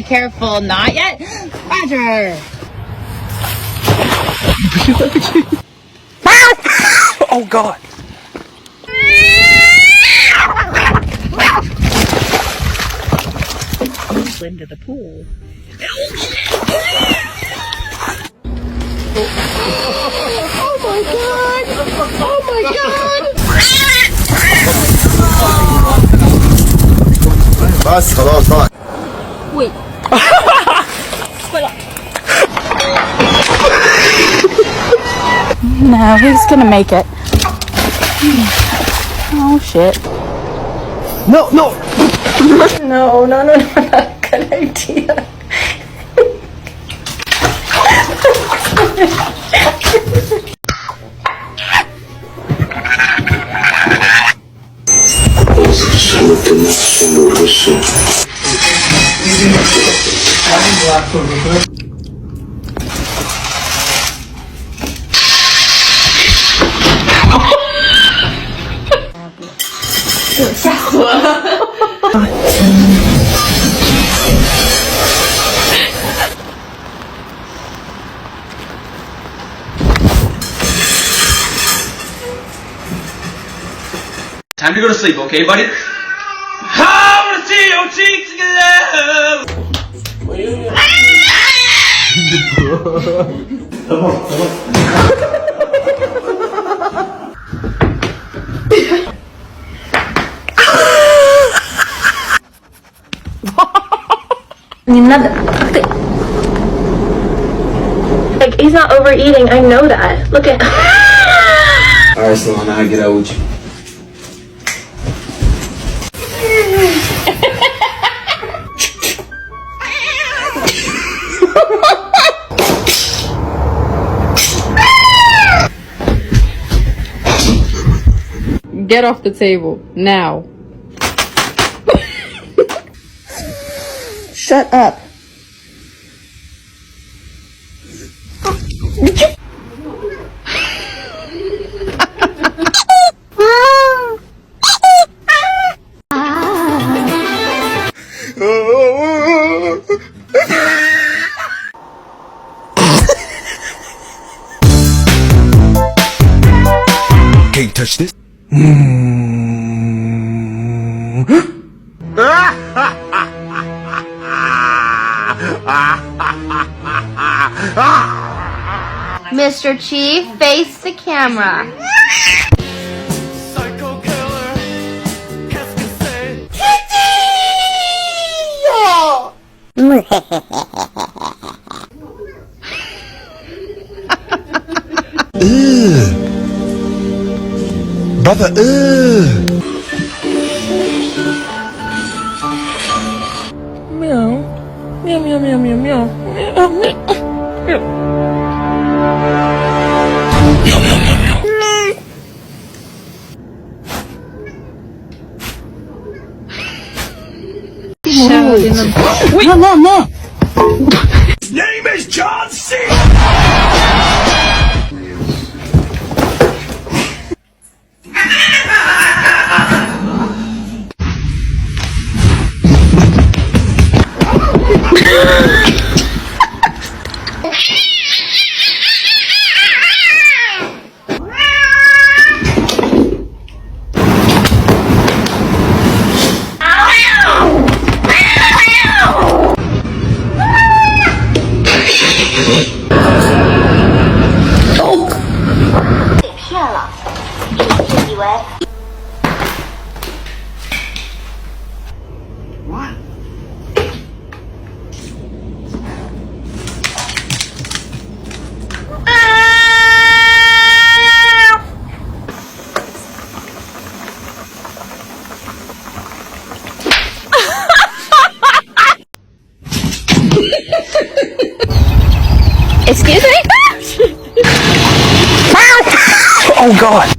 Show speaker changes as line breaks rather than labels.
very careful. Not yet. Roger.
Oh God.
Into the pool.
بس خلاص بقى.
Wait. No, he's gonna make it. Oh shit.
No, no.
No, not a good idea.
Time to go to sleep, okay, buddy? I wanna see your cheeks glow.
Like, he's not overeating, I know that. Look at
Alright, Solana, I get out with you.
Get off the table, now.
Shut up.
Can't touch this.
Mr. Chief, face the camera.
Brother,
Meow. Meow, meow, meow, meow, meow. Meow, meow.
No.
name is John C.
Excuse me?
Oh God.